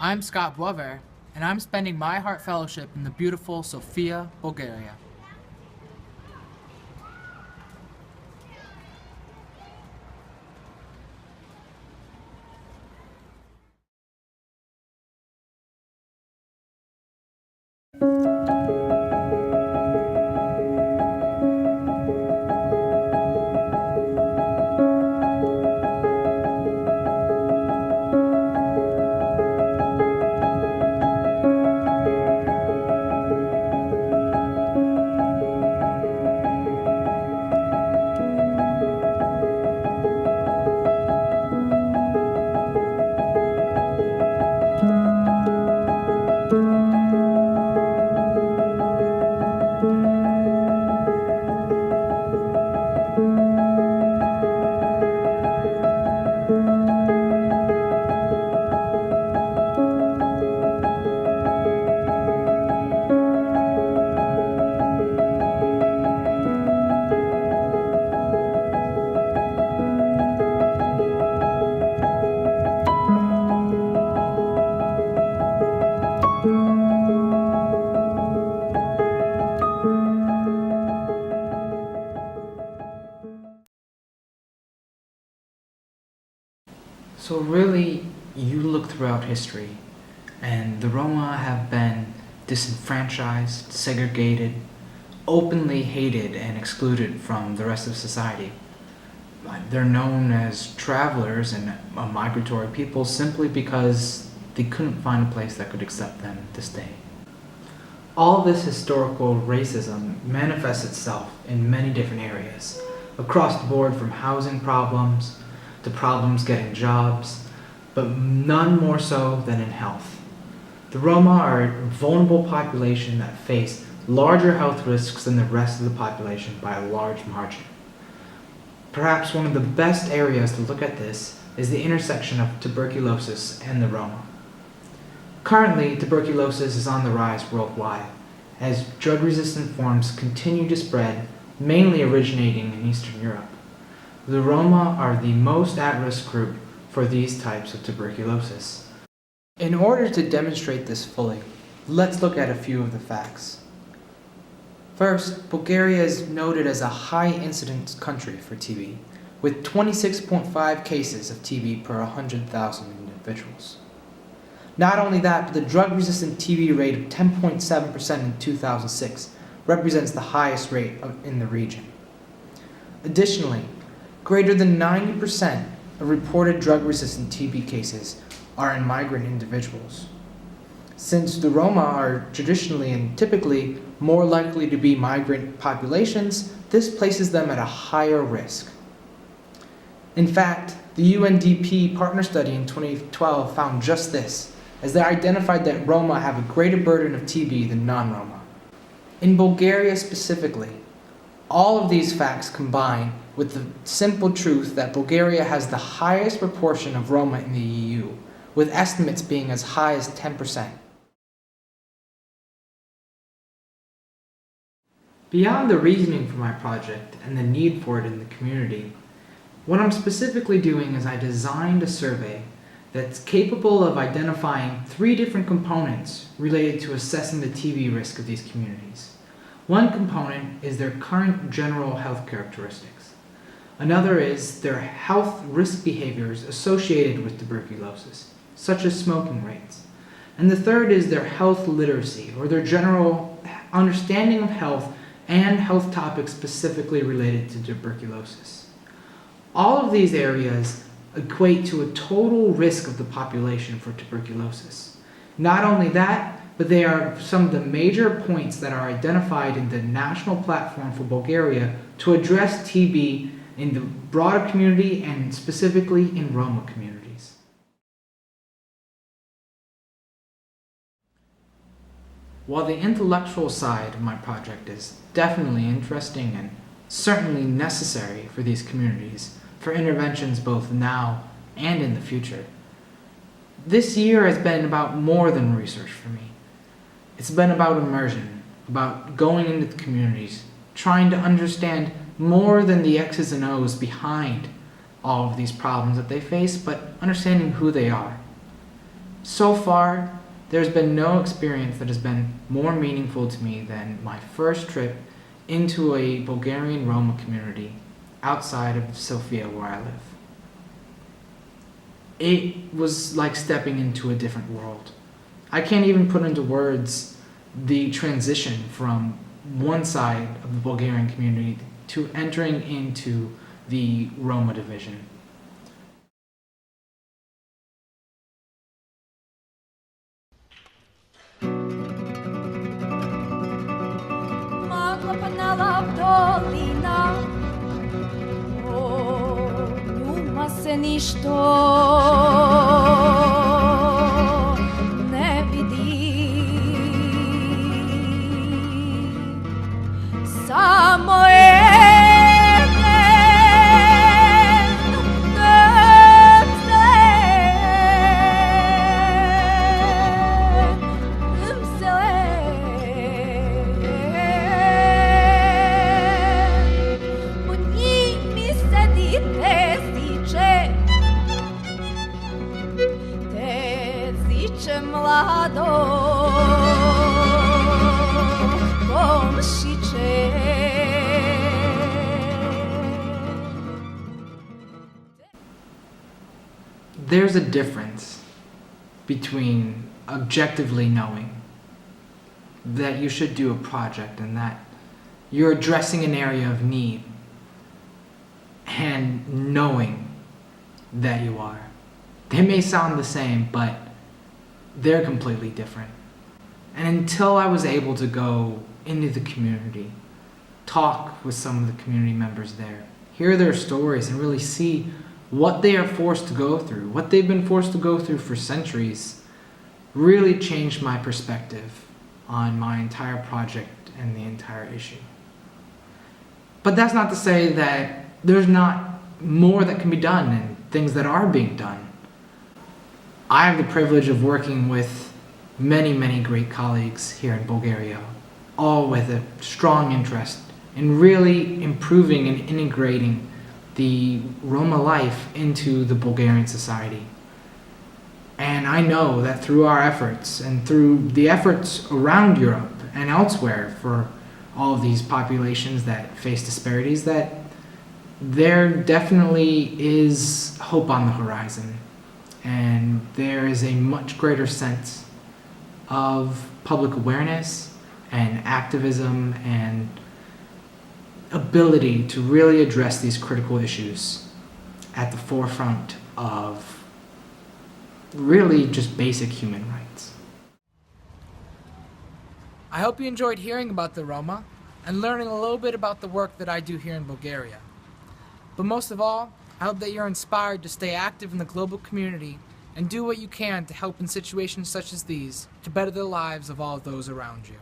I'm Scott Boisvert, and I'm spending my Hart Fellowship in the beautiful Sofia, Bulgaria. So really, you look throughout history, and the Roma have been disenfranchised, segregated, openly hated and excluded from the rest of society. They're known as travelers and a migratory people simply because they couldn't find a place that could accept them to stay. All of this historical racism manifests itself in many different areas, across the board from housing problems to problems getting jobs, but none more so than in health. The Roma are a vulnerable population that face larger health risks than the rest of the population by a large margin. Perhaps one of the best areas to look at this is the intersection of tuberculosis and the Roma. Currently, tuberculosis is on the rise worldwide, as drug-resistant forms continue to spread, mainly originating in Eastern Europe. The Roma are the most at-risk group for these types of tuberculosis. In order to demonstrate this fully, let's look at a few of the facts. First, Bulgaria is noted as a high-incidence country for TB, with 26.5 cases of TB per 100,000 individuals. Not only that, but the drug-resistant TB rate of 10.7% in 2006 represents the highest rate in the region. Additionally, greater than 90% of reported drug-resistant TB cases are in migrant individuals. Since the Roma are traditionally and typically more likely to be migrant populations, this places them at a higher risk. In fact, the UNDP partner study in 2012 found just this, as they identified that Roma have a greater burden of TB than non-Roma. In Bulgaria specifically, all of these facts combine with the simple truth that Bulgaria has the highest proportion of Roma in the EU, with estimates being as high as 10%. Beyond the reasoning for my project and the need for it in the community, what I'm specifically doing is I designed a survey that's capable of identifying 3 different components related to assessing the TB risk of these communities. One component is their current general health characteristics. Another is their health risk behaviors associated with tuberculosis, such as smoking rates. And the third is their health literacy, or their general understanding of health and health topics specifically related to tuberculosis. All of these areas equate to a total risk of the population for tuberculosis. Not only that, but they are some of the major points that are identified in the national platform for Bulgaria to address TB in the broader community and specifically in Roma communities. While the intellectual side of my project is definitely interesting and certainly necessary for these communities, for interventions both now and in the future, this year has been about more than research for me. It's been about immersion, about going into the communities, trying to understand more than the X's and O's behind all of these problems that they face, but understanding who they are. So far, there's been no experience that has been more meaningful to me than my first trip into a Bulgarian Roma community outside of Sofia, where I live. It was like stepping into a different world. I can't even put into words the transition from one side of the Bulgarian community to entering into the Roma division. Se ništo ne vidi, samo mlado komšiče. There's a difference between objectively knowing that you should do a project and that you're addressing an area of need and knowing that you are. They may sound the same, but they're completely different. And until I was able to go into the community, talk with some of the community members there, hear their stories, and really see what they are forced to go through, what they've been forced to go through for centuries, really changed my perspective on my entire project and the entire issue. But that's not to say that there's not more that can be done and things that are being done. I have the privilege of working with many great colleagues here in Bulgaria, all with a strong interest in really improving and integrating the Roma life into the Bulgarian society. And I know that through our efforts and through the efforts around Europe and elsewhere for all of these populations that face disparities, that there definitely is hope on the horizon. And there is a much greater sense of public awareness and activism and ability to really address these critical issues at the forefront of really just basic human rights. I hope you enjoyed hearing about the Roma and learning a little bit about the work that I do here in Bulgaria. But most of all, I hope that you're inspired to stay active in the global community and do what you can to help in situations such as these to better the lives of all of those around you.